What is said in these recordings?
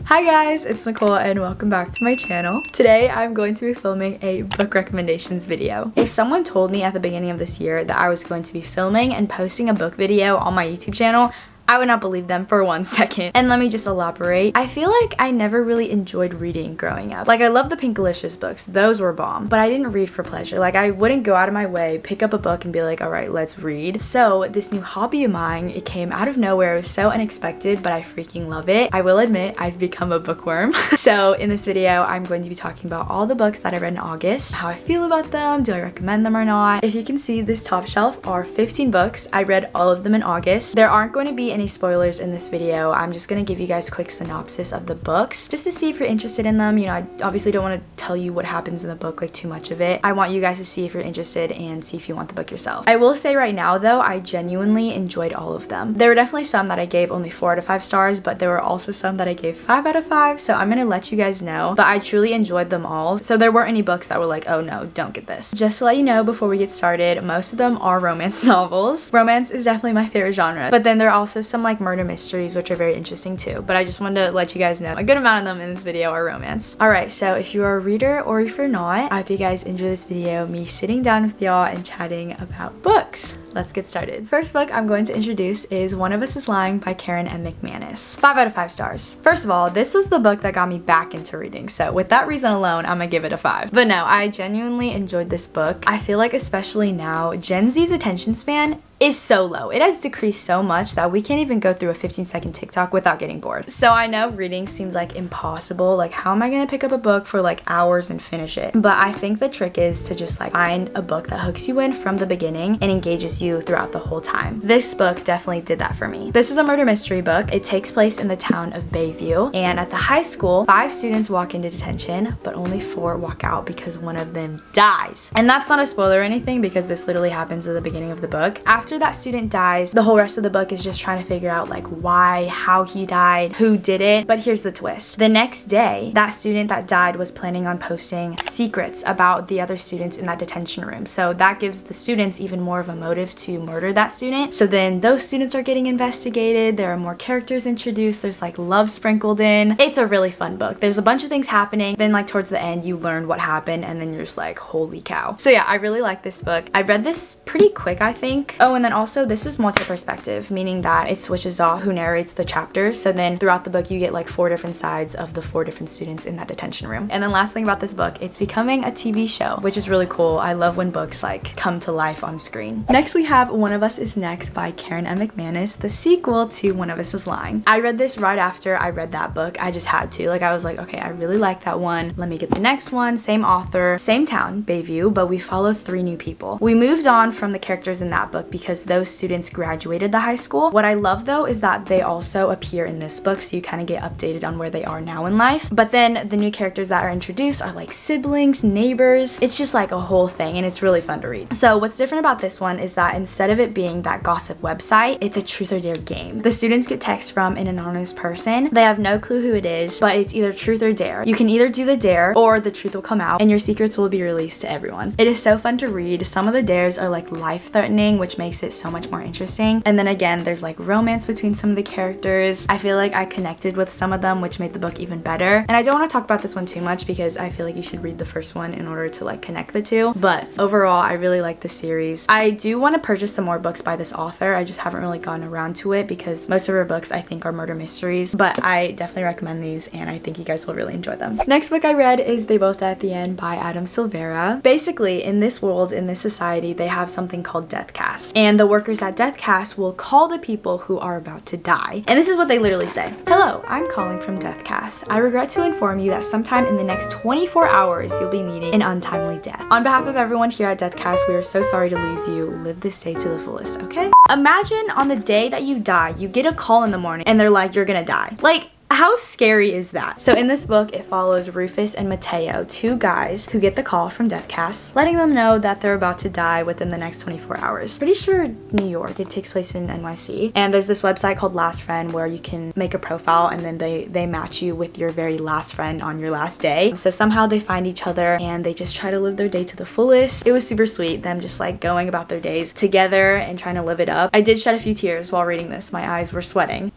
Hi guys, it's Nicole and welcome back to my channel. Today I'm going to be filming a book recommendations video. If someone told me at the beginning of this year that I was going to be filming and posting a book video on my YouTube channel, I would not believe them for 1 second. And let me just elaborate. I feel like I never really enjoyed reading growing up. Like, I love the Pinkalicious books. Those were bomb. But I didn't read for pleasure. Like, I wouldn't go out of my way, pick up a book and be like, all right, let's read. So this new hobby of mine, it came out of nowhere. It was so unexpected, but I freaking love it. I will admit, I've become a bookworm. So in this video, I'm going to be talking about all the books that I read in August, how I feel about them, do I recommend them or not. If you can see, this top shelf are 15 books. I read all of them in August. There aren't going to be any spoilers in this video. I'm just gonna give you guys a quick synopsis of the books just to see if you're interested in them. You know, I obviously don't want to tell you what happens in the book, like too much of it. I want you guys to see if you're interested and see if you want the book yourself. I will say right now though, I genuinely enjoyed all of them. There were definitely some that I gave only 4 out of 5 stars, but there were also some that I gave 5 out of 5, so I'm gonna let you guys know. But I truly enjoyed them all, so there weren't any books that were like, oh no, don't get this. Just to let you know before we get started, most of them are romance novels. Romance is definitely my favorite genre, but then there are also some like murder mysteries, which are very interesting too. But I just wanted to let you guys know a good amount of them in this video are romance. Alright, so if you are a reader or if you're not, I hope you guys enjoy this video, me sitting down with y'all and chatting about books. Let's get started. First book I'm going to introduce is One of Us is Lying by Karen M. McManus. 5 out of 5 stars. First of all, this was the book that got me back into reading, so with that reason alone, I'm gonna give it a 5. But no, I genuinely enjoyed this book. I feel like especially now, Gen Z's attention span is so low. It has decreased so much that we can't even go through a 15-second TikTok without getting bored. So I know reading seems like impossible. Like, how am I gonna pick up a book for like hours and finish it? But I think the trick is to just like find a book that hooks you in from the beginning and engages you throughout the whole time. This book definitely did that for me. This is a murder mystery book. It takes place in the town of Bayview, and at the high school, 5 students walk into detention, but only 4 walk out because one of them dies. And that's not a spoiler or anything because this literally happens at the beginning of the book. After that student dies, the whole rest of the book is just trying to figure out like why, how he died, who did it. But here's the twist. The next day, that student that died was planning on posting secrets about the other students in that detention room. So that gives the students even more of a motive to murder that student. So then those students are getting investigated. There are more characters introduced. There's like love sprinkled in. It's a really fun book. There's a bunch of things happening. Then like towards the end, you learn what happened and then you're just like, holy cow. So yeah, I really like this book. I read this pretty quick, I think. Oh, and then also this is multi-perspective, meaning that it switches off who narrates the chapters. So then throughout the book, you get like 4 different sides of the 4 different students in that detention room. And then last thing about this book, it's becoming a TV show, which is really cool. I love when books like come to life on screen. Next, we have One of Us is Next by Karen M. McManus, the sequel to One of Us is Lying. I read this right after I read that book. I just had to. Like, I was like, okay, I really like that one. Let me get the next one. Same author, same town, Bayview, but we follow 3 new people. We moved on from the characters in that book because those students graduated the high school. What I love though is that they also appear in this book, so you kind of get updated on where they are now in life. But then the new characters that are introduced are like siblings, neighbors. It's just like a whole thing and it's really fun to read. So what's different about this one is that instead of it being that gossip website, it's a truth or dare game. The students get texts from an anonymous person. They have no clue who it is, but it's either truth or dare. You can either do the dare or the truth will come out and your secrets will be released to everyone. It is so fun to read. Some of the dares are like life-threatening, which makes it so much more interesting. And then again, there's like romance between some of the characters. I feel like I connected with some of them, which made the book even better. And I don't want to talk about this one too much because I feel like you should read the first one in order to like connect the two. But overall, I really like the series. I do want to purchase some more books by this author. I just haven't really gotten around to it because most of her books I think are murder mysteries, but I definitely recommend these and I think you guys will really enjoy them. Next book I read is They Both Die at the End by Adam Silvera. Basically, in this world, in this society, they have something called death cast, and the workers at death cast will call the people who are about to die. And this is what they literally say. Hello, I'm calling from Deathcast. I regret to inform you that sometime in the next 24 hours, you'll be meeting an untimely death. On behalf of everyone here at Deathcast, we are so sorry to lose you. Live this day to the fullest, okay? Imagine on the day that you die, you get a call in the morning and they're like, you're gonna die. Like, how scary is that? So in this book, it follows Rufus and Mateo, 2 guys who get the call from Deathcast, letting them know that they're about to die within the next 24 hours. Pretty sure New York. It takes place in NYC. And there's this website called Last Friend where you can make a profile and then they match you with your very last friend on your last day. So somehow they find each other and they just try to live their day to the fullest. It was super sweet, them just like going about their days together and trying to live it up. I did shed a few tears while reading this. My eyes were sweating.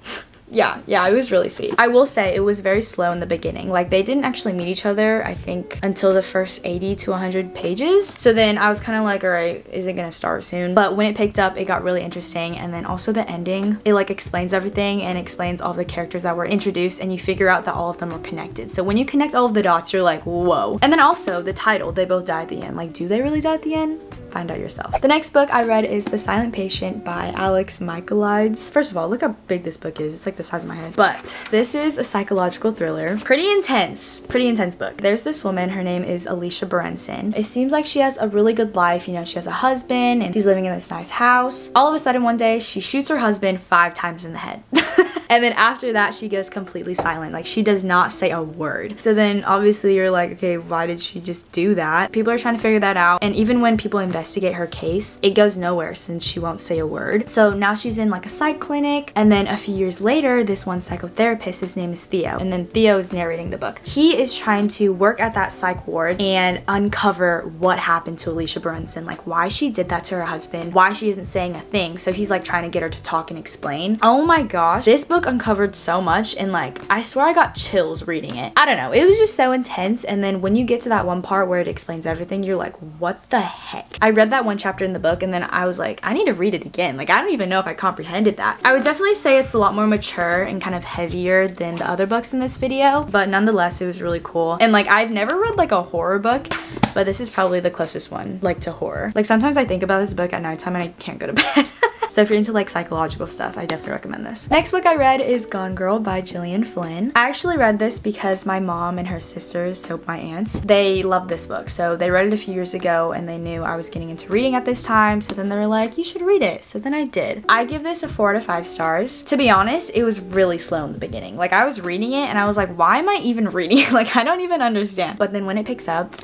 yeah, it was really sweet. I will say it was very slow in the beginning. Like, they didn't actually meet each other, I think, until the first 80 to 100 pages. So then I was kind of like, all right, is it gonna start soon? But when it picked up, it got really interesting. And then also the ending, it like explains everything and explains all the characters that were introduced, and you figure out that all of them were connected. So when you connect all of the dots, you're like, whoa. And then also the title, they both die at the end. Like, do they really die at the end? Find out yourself. The next book I read is The Silent Patient by Alex Michaelides. First of all, look how big this book is. It's like the size of my head. But this is a psychological thriller. Pretty intense book. There's this woman, her name is Alicia Berenson. It seems like she has a really good life. You know, she has a husband and she's living in this nice house. All of a sudden one day, she shoots her husband 5 times in the head. And then after that, she goes completely silent. Like, she does not say a word. So then obviously you're like, okay, why did she just do that? People are trying to figure that out. And even when people investigate her case, it goes nowhere since she won't say a word. So now she's in like a psych clinic. And then a few years later, this one psychotherapist, his name is Theo. And then Theo is narrating the book. He is trying to work at that psych ward and uncover what happened to Alicia Berenson. Like, why she did that to her husband, why she isn't saying a thing. So he's like trying to get her to talk and explain. Oh my gosh, this book uncovered so much, and like, I swear I got chills reading it. I don't know, it was just so intense. And then when you get to that one part where it explains everything, you're like, what the heck? I read that one chapter in the book and then I was like, I need to read it again. Like, I don't even know if I comprehended that. I would definitely say it's a lot more mature and kind of heavier than the other books in this video, but nonetheless, it was really cool. And like, I've never read like a horror book, but this is probably the closest one like to horror. Like, sometimes I think about this book at nighttime and I can't go to bed. So if you're into like psychological stuff, I definitely recommend this. Next book I read is Gone Girl by Gillian Flynn. I actually read this because my mom and her sisters, so my aunts, they love this book. So they read it a few years ago and they knew I was getting into reading at this time. So then they were like, you should read it. So then I did. I give this a 4 out of 5 stars. To be honest, it was really slow in the beginning. Like, I was reading it and I was like, why am I even reading? Like, I don't even understand. But then when it picks up,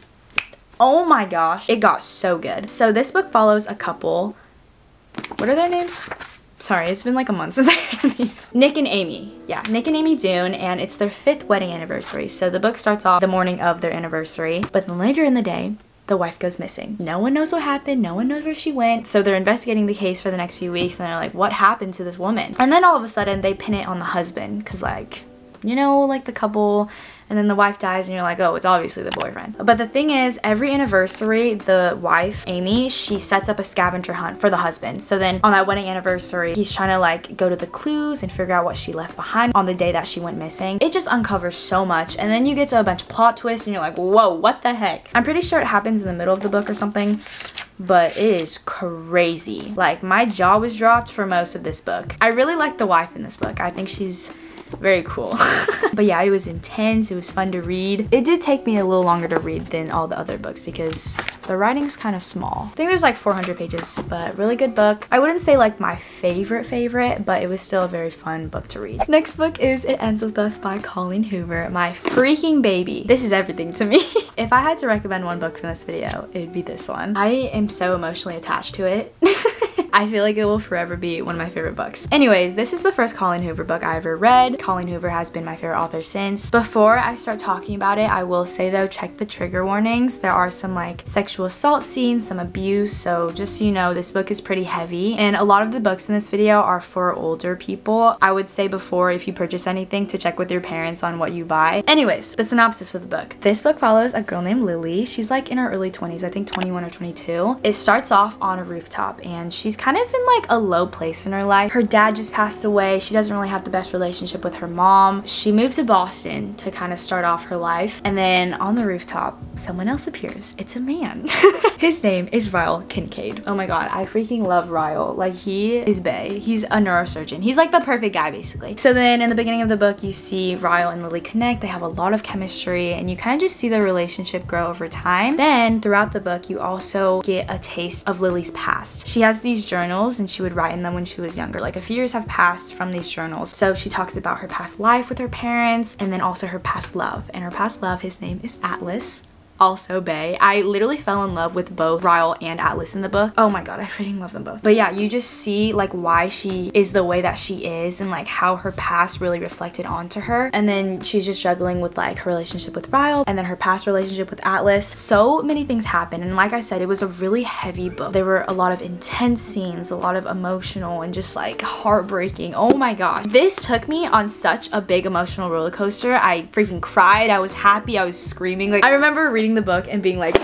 oh my gosh, it got so good. So this book follows a couple. What are their names? Sorry, it's been like a month since I read these. Nick and Amy. Yeah, Nick and Amy Dune, and it's their 5th wedding anniversary. So the book starts off the morning of their anniversary, but then later in the day, the wife goes missing. No one knows what happened. No one knows where she went. So they're investigating the case for the next few weeks, and they're like, what happened to this woman? And then all of a sudden, they pin it on the husband, because like, you know, like the couple, and then the wife dies and you're like, oh, it's obviously the boyfriend. But the thing is, every anniversary, the wife, Amy, she sets up a scavenger hunt for the husband. So then on that wedding anniversary, he's trying to like go to the clues and figure out what she left behind on the day that she went missing. It just uncovers so much, and then you get to a bunch of plot twists and you're like, whoa, what the heck? I'm pretty sure it happens in the middle of the book or something, but it is crazy. Like, my jaw was dropped for most of this book. I really like the wife in this book. I think she's very cool. But yeah, it was intense. It was fun to read. It did take me a little longer to read than all the other books because the writing's kind of small. I think there's like 400 pages, but really good book. I wouldn't say like my favorite, but it was still a very fun book to read. Next book is It Ends With Us by Colleen Hoover. My freaking baby. This is everything to me. If I had to recommend one book from this video, it would be this one. I am so emotionally attached to it. I feel like it will forever be one of my favorite books. Anyways, this is the first Colleen Hoover book I ever read. Colleen Hoover has been my favorite author since. Before I start talking about it, I will say though, check the trigger warnings. There are some like sexual assault scenes, some abuse, so just so you know, this book is pretty heavy. And a lot of the books in this video are for older people. I would say before, if you purchase anything, to check with your parents on what you buy. Anyways, the synopsis of the book. This book follows a girl named Lily. She's like in her early 20s, I think 21 or 22. It starts off on a rooftop and she's kind of in like a low place in her life. Her dad just passed away. She doesn't really have the best relationship with her mom. She moved to Boston to kind of start off her life, and then on the rooftop someone else appears. It's a man. His name is Ryle Kincaid. Oh my god, I freaking love Ryle. Like, he is bae. He's a neurosurgeon. He's like the perfect guy basically. So then in the beginning of the book you see Ryle and Lily connect. They have a lot of chemistry and you kind of just see their relationship grow over time. Then throughout the book you also get a taste of Lily's past. She has these journals and she would write in them when she was younger. Like, a few years have passed from these journals. So she talks about her past life with her parents and then also her past love. And her past love, his name is Atlas. also bae. I literally fell in love with both Ryle and Atlas in the book. Oh my god, I freaking love them both. But yeah, you just see like why she is the way that she is and like how her past really reflected onto her. And then she's just struggling with like her relationship with Ryle and then her past relationship with Atlas. So many things happen, and like I said, it was a really heavy book. There were a lot of intense scenes, a lot of emotional and just like heartbreaking. Oh my god. This took me on such a big emotional roller coaster. I freaking cried. I was happy. I was screaming. Like I remember reading the book and being like,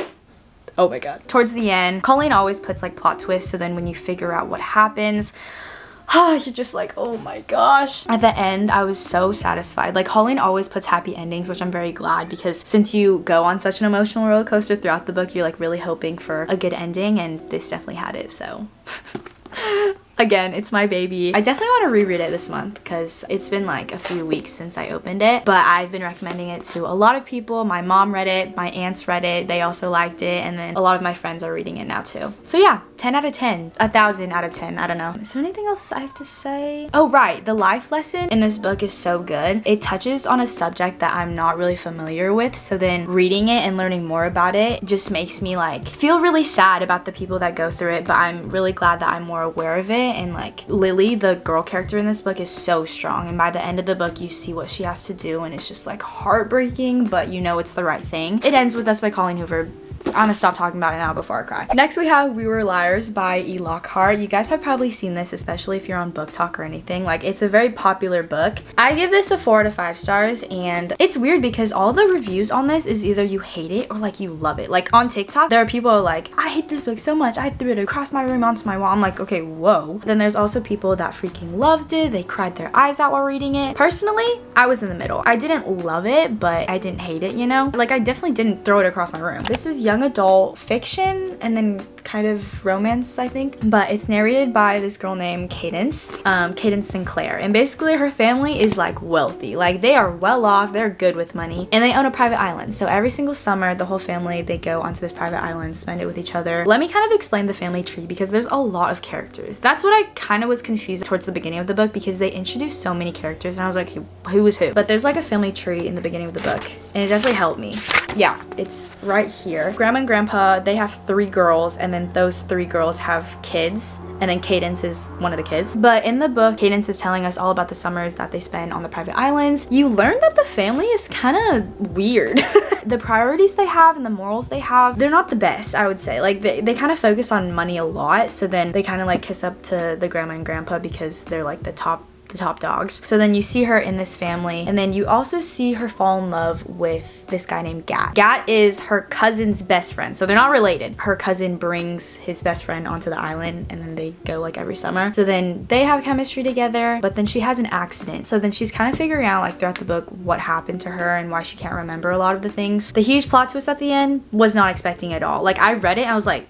oh my god. Towards the end, Colleen always puts like plot twists, so then when you figure out what happens, you're just like, oh my gosh. At the end, I was so satisfied. Like Colleen always puts happy endings, which I'm very glad, because since you go on such an emotional roller coaster throughout the book, you're like really hoping for a good ending, and this definitely had it, so. Again, it's my baby. I definitely want to reread it this month because it's been like a few weeks since I opened it, but I've been recommending it to a lot of people. My mom read it, my aunts read it, they also liked it, and then a lot of my friends are reading it now too. So yeah, 10 out of 10, 1,000 out of 10, I don't know. Is there anything else I have to say? Oh right, the life lesson in this book is so good. It touches on a subject that I'm not really familiar with, so then reading it and learning more about it just makes me like feel really sad about the people that go through it, but I'm really glad that I'm more aware of it. And like Lily, the girl character in this book, is so strong, and by the end of the book you see what she has to do, and it's just like heartbreaking, but you know it's the right thing. It ends with Us by Colleen Hoover. I'm gonna stop talking about it now before I cry. Next we have We Were Liars by E. Lockhart. You guys have probably seen this, especially if you're on Book Talk or anything. Like, it's a very popular book. I give this a 4 out of 5 stars, and it's weird because all the reviews on this is either you hate it or like you love it. Like on TikTok, there are people who are like, I hate this book so much, I threw it across my room onto my wall. I'm like, okay, whoa. Then there's also people that freaking loved it. They cried their eyes out while reading it. Personally, I was in the middle. I didn't love it, but I didn't hate it, you know? Like, I definitely didn't throw it across my room. This is young adult fiction and then kind of romance, I think, but it's narrated by this girl named Cadence Sinclair, and basically her family is like wealthy. Like, they are well off, they're good with money, and they own a private island. So every single summer, the whole family, they go onto this private island, spend it with each other. Let me kind of explain the family tree because there's a lot of characters. That's what I kind of was confused towards the beginning of the book, because they introduced so many characters and I was like, who is who? But there's like a family tree in the beginning of the book, and it definitely helped me. Yeah, it's right here. Grandma and Grandpa, they have 3 girls, and then those 3 girls have kids, and then Cadence is one of the kids. But in the book, Cadence is telling us all about the summers that they spend on the private islands. You learn that the family is kind of weird. The priorities they have and the morals they have, they're not the best, I would say. Like, they kind of focus on money a lot, so then they kind of like kiss up to the grandma and grandpa because they're like the top dogs. So then you see her in this family, and then you also see her fall in love with this guy named Gat. Gat is her cousin's best friend, so they're not related. Her cousin brings his best friend onto the island, and then they go like every summer. So then they have chemistry together, but then she has an accident. So then she's kind of figuring out like throughout the book what happened to her and why she can't remember a lot of the things. The huge plot twist at the end was not expecting at all. Like, I read it and I was like,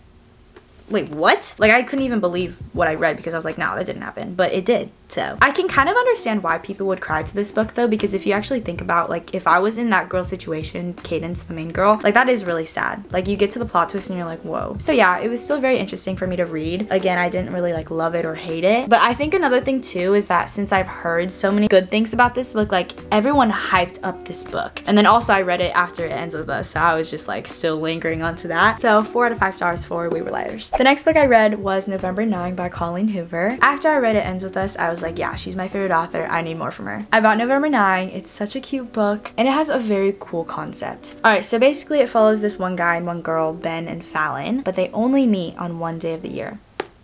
wait, what? Like, I couldn't even believe what I read because I was like, no, that didn't happen, but it did. So I can kind of understand why people would cry to this book though, because if you actually think about, like, if I was in that girl situation, Cadence, the main girl, like, that is really sad. Like, you get to the plot twist and you're like, whoa. So yeah, it was still very interesting for me to read. Again, I didn't really like love it or hate it, but I think another thing too is that since I've heard so many good things about this book, like, everyone hyped up this book, and then also I read it after it ends with us, so I was just like still lingering onto that. So 4 out of 5 stars for We Were Liars. The next book I read was November 9 by Colleen Hoover. After I read It Ends With Us, I was like, yeah, she's my favorite author. I need more from her. I bought November 9. It's such a cute book, and it has a very cool concept. Alright, so basically it follows this one guy and one girl, Ben and Fallon, but they only meet on one day of the year.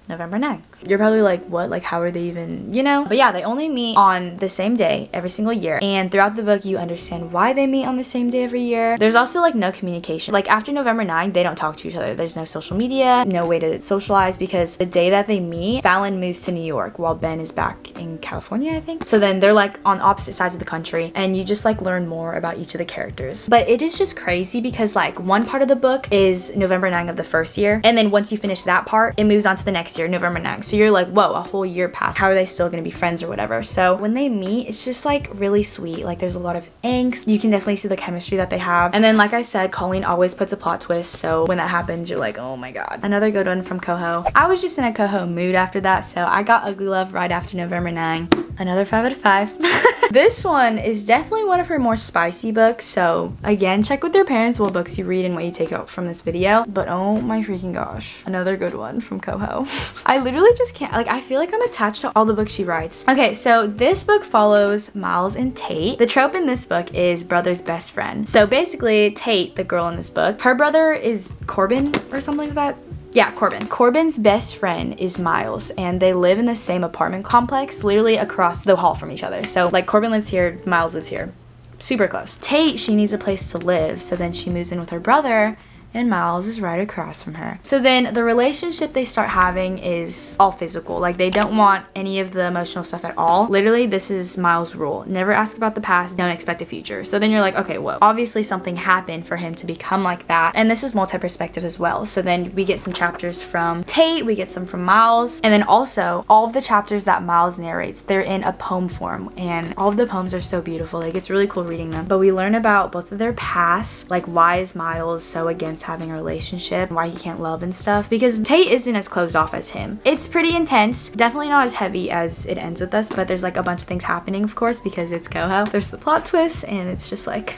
November 9. You're probably like, what? Like, how are they even, you know? But yeah, they only meet on the same day every single year, and throughout the book you understand why they meet on the same day every year. There's also like no communication. Like, after November 9, they don't talk to each other. There's no social media, no way to socialize, because the day that they meet, Fallon moves to New York while Ben is back in California, I think. So then they're like on opposite sides of the country, and you just like learn more about each of the characters. But it is just crazy because like one part of the book is November 9 of the first year, and then once you finish that part, it moves on to the next year, November 9. So you're like, whoa, a whole year passed. How are they still gonna be friends or whatever? So when they meet, it's just like really sweet. Like there's a lot of angst. You can definitely see the chemistry that they have. And then like I said, Colleen always puts a plot twist. So when that happens, you're like, oh my god. Another good one from Coho. I was just in a Coho mood after that. So I got Ugly Love right after November 9. Another 5 out of 5. This one is definitely one of her more spicy books. So again, check with your parents what books you read and what you take out from this video. But oh my freaking gosh. Another good one from Coho. I literally just can't, like, I feel like I'm attached to all the books she writes. Okay, so this book follows Miles and Tate. The trope in this book is brother's best friend. So basically, Tate, the girl in this book, her brother is Corbin or something like that. Yeah, Corbin. Corbin's best friend is Miles, and they live in the same apartment complex, literally across the hall from each other. So like Corbin lives here, Miles lives here. Super close. Tate, she needs a place to live, so then she moves in with her brother, and Miles is right across from her. So then the relationship they start having is all physical. Like they don't want any of the emotional stuff at all. Literally, this is Miles' rule. Never ask about the past, don't expect a future. So then you're like, okay, well, obviously something happened for him to become like that. And this is multi-perspective as well. So then we get some chapters from Tate, we get some from Miles. And then also all of the chapters that Miles narrates, they're in a poem form. And all of the poems are so beautiful. Like it's really cool reading them. But we learn about both of their pasts. Like why is Miles so against having a relationship, why he can't love and stuff, because Tate isn't as closed off as him. It's pretty intense, definitely not as heavy as it ends with us, but there's like a bunch of things happening, of course, because it's Coho. There's the plot twist and it's just like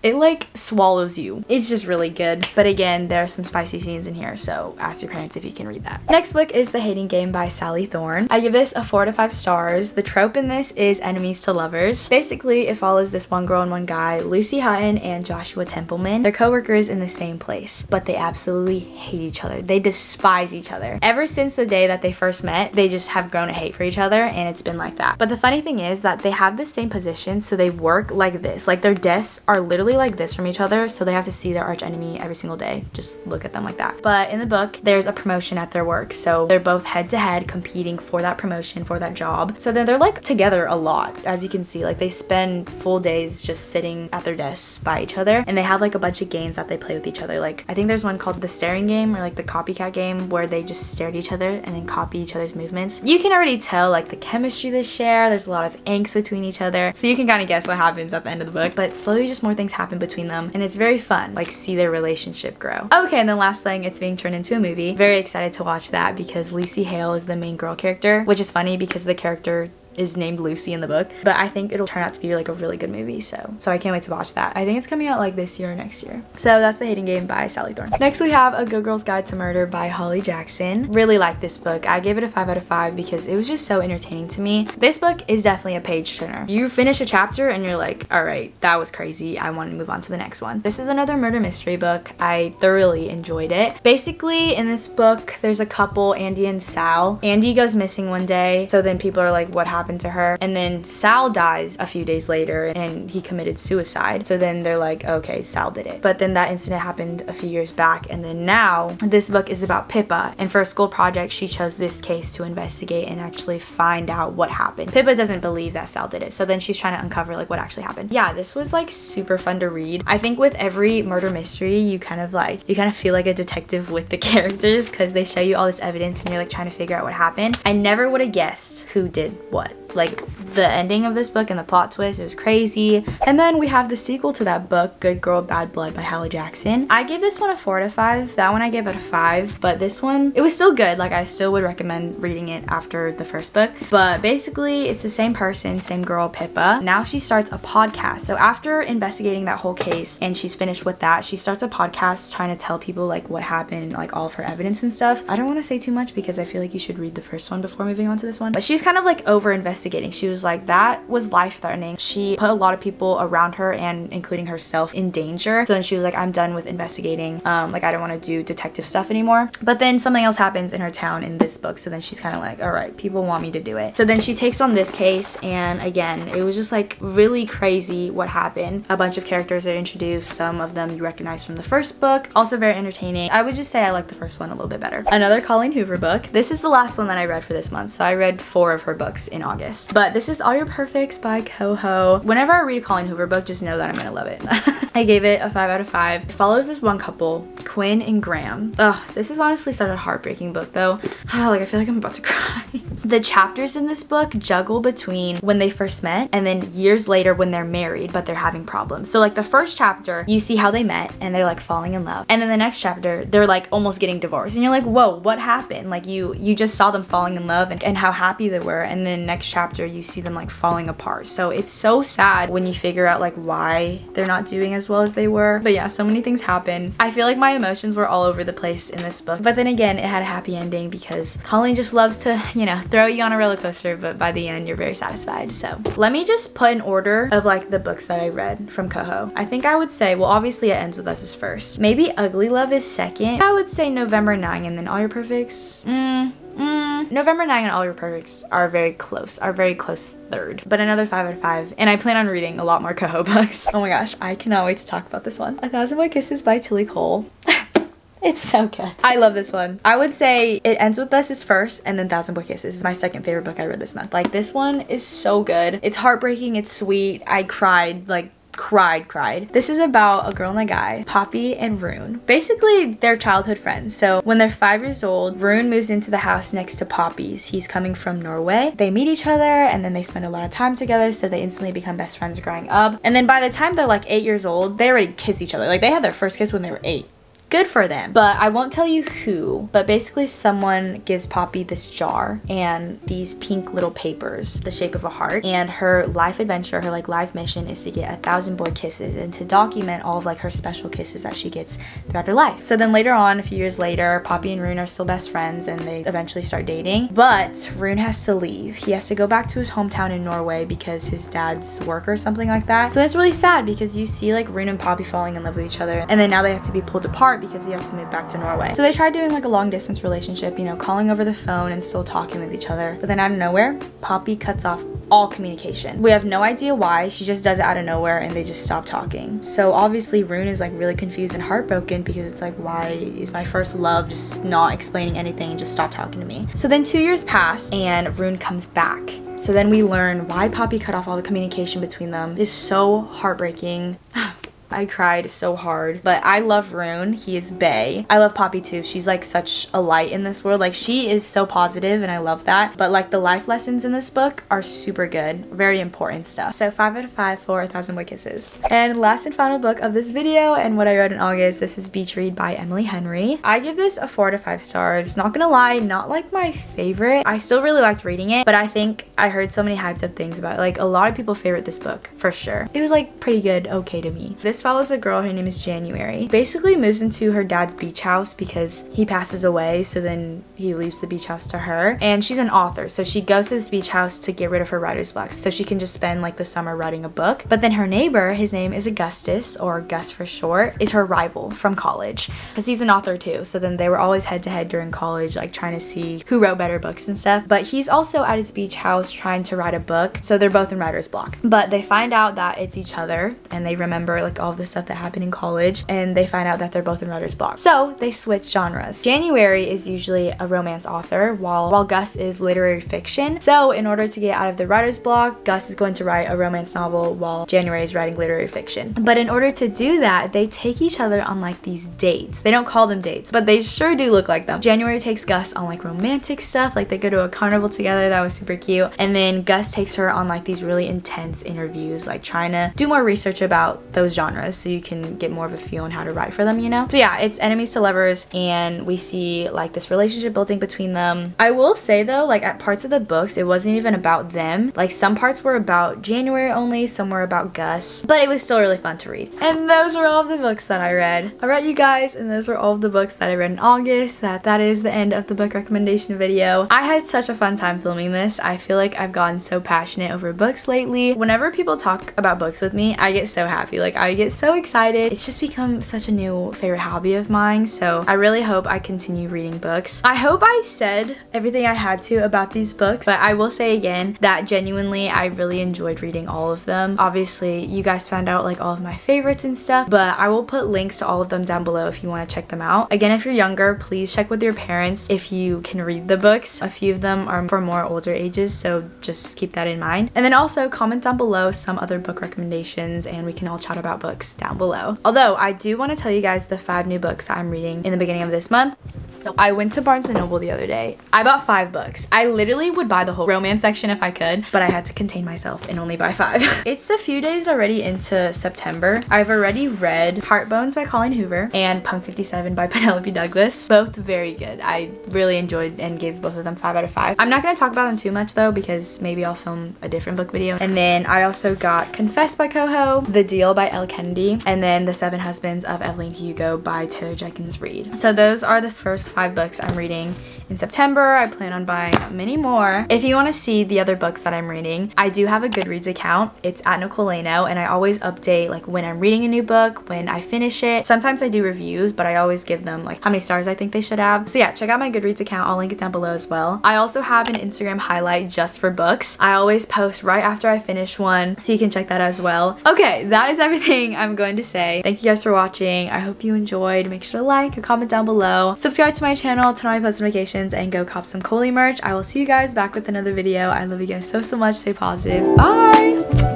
it like swallows you. It's just really good. But again, there are some spicy scenes in here, so ask your parents if you can read that. Next book is The Hating Game by Sally Thorne. I give this a 4 to 5 stars. The trope in this is enemies to lovers. Basically, it follows this one girl and one guy, Lucy Hutton and Joshua Templeman. They're co-workers in the same place, but they absolutely hate each other. They despise each other. Ever since the day that they first met, they just have grown a hate for each other, and it's been like that. But the funny thing is that they have the same position, so they work like this. Like their desks are literally like this from each other, so they have to see their arch enemy every single day. Just look at them like that. But in the book, there's a promotion at their work, so they're both head to head competing for that promotion, for that job. So then they're like together a lot. As you can see, like they spend full days just sitting at their desks by each other, and they have like a bunch of games that they play with each other. Like I think there's one called the staring game, or like the copycat game, where they just stare at each other and then copy each other's movements. You can already tell like the chemistry they share. There's a lot of angst between each other, so you can kind of guess what happens at the end of the book, but slowly just more things happen between them, and it's very fun, like see their relationship grow. Okay, and then last thing, it's being turned into a movie. Very excited to watch that because Lucy Hale is the main girl character, which is funny because the character is named Lucy in the book, but I think it'll turn out to be like a really good movie, so I can't wait to watch that. I think it's coming out like this year or next year. So that's The Hating Game by Sally Thorne. Next we have A Good Girl's Guide to Murder by Holly Jackson. Really like this book. I gave it a 5 out of 5 because it was just so entertaining to me. This book is definitely a page turner. You finish a chapter and you're like, all right, that was crazy, I want to move on to the next one. This is another murder mystery book. I thoroughly enjoyed it. Basically in this book there's a couple, Andy and Sal. Andy goes missing one day, so then people are like, what happened to her? And then Sal dies a few days later and he committed suicide, so then they're like, okay, Sal did it. But then that incident happened a few years back, and then now this book is about Pippa, and for a school project she chose this case to investigate and actually find out what happened. Pippa doesn't believe that Sal did it, so then she's trying to uncover like what actually happened. Yeah, this was like super fun to read. I think with every murder mystery you kind of feel like a detective with the characters because they show you all this evidence and you're like trying to figure out what happened. I never would have guessed who did what. Like the ending of this book and the plot twist, it was crazy. And then we have the sequel to that book, Good Girl Bad Blood by Holly Jackson. I gave this one a 4 out of 5. That one I gave it a 5, but this one, it was still good. Like I still would recommend reading it after the first book. But basically it's the same person, same girl, Pippa. Now she starts a podcast. So after investigating that whole case and she's finished with that, she starts a podcast trying to tell people like what happened, like all of her evidence and stuff. I don't want to say too much because I feel like you should read the first one before moving on to this one. But she's kind of like over investigating. She was like, that was life-threatening. She put a lot of people around her and including herself in danger. So then she was like, I'm done with investigating. Like I don't want to do detective stuff anymore. But then something else happens in her town in this book, so then she's kind of like, all right, people want me to do it. So then she takes on this case, and again, it was just like really crazy what happened. A bunch of characters are introduced. Some of them you recognize from the first book. Also very entertaining. I would just say I like the first one a little bit better. Another Colleen Hoover book. This is the last one that I read for this month, so I read 4 of her books in August. But this is All Your Perfects by Coho. Whenever I read a Colleen Hoover book, just know that I'm gonna love it. I gave it a 5 out of 5. It follows this one couple, Quinn and Graham. Ugh, this is honestly such a heartbreaking book though. Like I feel like I'm about to cry. The chapters in this book juggle between when they first met and then years later when they're married but they're having problems. So like the first chapter, you see how they met and they're like falling in love. And then the next chapter, they're like almost getting divorced. And you're like, whoa, what happened? Like you just saw them falling in love and how happy they were. And then next chapter, you see them like falling apart. So it's so sad when you figure out like why they're not doing as well as they were. But yeah, so many things happen. I feel like my emotions were all over the place in this book. But then again, it had a happy ending because Colleen just loves to, you know, throw you on a roller coaster, but by the end, you're very satisfied. So let me just put an order of like the books that I read from Coho. I think I would say, well, obviously It Ends With Us is first. Maybe Ugly Love is second. I would say November 9 and then All Your Perfects. November 9 and All Your Perfects are very close third, but another 5 out of 5. And I plan on reading a lot more Coho books. Oh my gosh, I cannot wait to talk about this one. 1,000 White Kisses by Tilly Cole. It's so good. I love this one. I would say It Ends With Us is first and then 1,000 White Kisses is my second favorite book I read this month. Like this one is so good. It's heartbreaking, it's sweet. I cried, like cried. This is about a girl and a guy, Poppy and Rune. Basically, they're childhood friends. So when they're 5 years old, Rune moves into the house next to Poppy's. He's coming from Norway. They meet each other and then they spend a lot of time together, so they instantly become best friends growing up. And then by the time they're like 8 years old, they already kiss each other. Like they had their first kiss when they were 8. Good for them. But I won't tell you who, but basically someone gives Poppy this jar and these pink little papers, the shape of a heart, and her life adventure, her like life mission is to get 1,000 boy kisses and to document all of like her special kisses that she gets throughout her life. So then later on, a few years later, Poppy and Rune are still best friends and they eventually start dating, but Rune has to leave. He has to go back to his hometown in Norway because his dad's work or something like that. So it's really sad because you see like Rune and Poppy falling in love with each other and then now they have to be pulled apart because he has to move back to Norway. So they tried doing like a long distance relationship, you know, calling over the phone and still talking with each other. But then out of nowhere, Poppy cuts off all communication. We have no idea why. She just does it out of nowhere and they just stop talking. So obviously Rune is like really confused and heartbroken because it's like, why is my first love just not explaining anything and just stop talking to me? So then 2 years pass and Rune comes back. So then we learn why Poppy cut off all the communication between them. It is so heartbreaking. I cried so hard, but I love Rune. He is bae. I love Poppy too. She's like such a light in this world. Like she is so positive and I love that. But like the life lessons in this book are super good. Very important stuff. So 5 out of 5 for 1,000 White Kisses. And last and final book of this video and what I read in August, this is Beach Read by Emily Henry. I give this a 4 out of 5 stars. Not gonna lie, not like my favorite. I still really liked reading it, but I think I heard so many hyped up things about it. Like a lot of people favorite this book for sure. It was like pretty good, okay to me. This follows a girl, her name is January, basically moves into her dad's beach house because he passes away, so then he leaves the beach house to her, and she's an author, so she goes to this beach house to get rid of her writer's block so she can just spend like the summer writing a book. But then her neighbor, his name is Augustus, or Gus for short, is her rival from college because he's an author too, so then they were always head to head during college, like trying to see who wrote better books and stuff. But he's also at his beach house trying to write a book, so they're both in writer's block. But they find out that it's each other and they remember like all the stuff that happened in college and they find out that they're both in writer's block. So they switch genres. January is usually a romance author while Gus is literary fiction. So in order to get out of the writer's block, Gus is going to write a romance novel while January is writing literary fiction. But in order to do that, they take each other on like these dates. They don't call them dates, but they sure do look like them. January takes Gus on like romantic stuff, like they go to a carnival together. That was super cute. And then Gus takes her on like these really intense interviews, like trying to do more research about those genres so you can get more of a feel on how to write for them, you know? So yeah, it's enemies to lovers and we see like this relationship building between them. I will say though, like at parts of the books, it wasn't even about them. Like some parts were about January only, some were about Gus, but it was still really fun to read. And those are all of the books that I read. All right, you guys, and those were all of the books that I read in August. That is the end of the book recommendation video. I had such a fun time filming this. I feel like I've gotten so passionate over books lately. Whenever people talk about books with me, I get so happy. Like I get so excited. It's just become such a new favorite hobby of mine, so I really hope I continue reading books. I hope I said everything I had to about these books, but I will say again that genuinely I really enjoyed reading all of them. Obviously you guys found out like all of my favorites and stuff, but I will put links to all of them down below if you want to check them out. Again, if you're younger, please check with your parents if you can read the books. A few of them are for more older ages, so just keep that in mind. And then also comment down below some other book recommendations and we can all chat about books. books down below. Although I do want to tell you guys the 5 new books I'm reading in the beginning of this month. So I went to Barnes & Noble the other day. I bought 5 books. I literally would buy the whole romance section if I could, but I had to contain myself and only buy 5. It's a few days already into September. I've already read Heartbones by Colleen Hoover and Punk 57 by Penelope Douglas. Both very good. I really enjoyed and gave both of them 5 out of 5. I'm not going to talk about them too much though, because maybe I'll film a different book video. And then I also got Confess by Coho, The Deal by Elle Kennedy, and then The 7 Husbands of Evelyn Hugo by Taylor Jenkins Reid. So those are the first 5 books I'm reading in September. I plan on buying many more. If you want to see the other books that I'm reading, I do have a Goodreads account. It's at Nicole Laeno, and I always update like when I'm reading a new book, when I finish it. Sometimes I do reviews, but I always give them like how many stars I think they should have. So yeah, check out my Goodreads account. I'll link it down below as well. I also have an Instagram highlight just for books. I always post right after I finish one, so you can check that as well. Okay, that is everything I'm going to say. Thank you guys for watching. I hope you enjoyed. Make sure to like or comment down below. Subscribe to my channel, turn on my post notifications, and go cop some Coley merch. I will see you guys back with another video. I love you guys so much. Stay positive. Bye!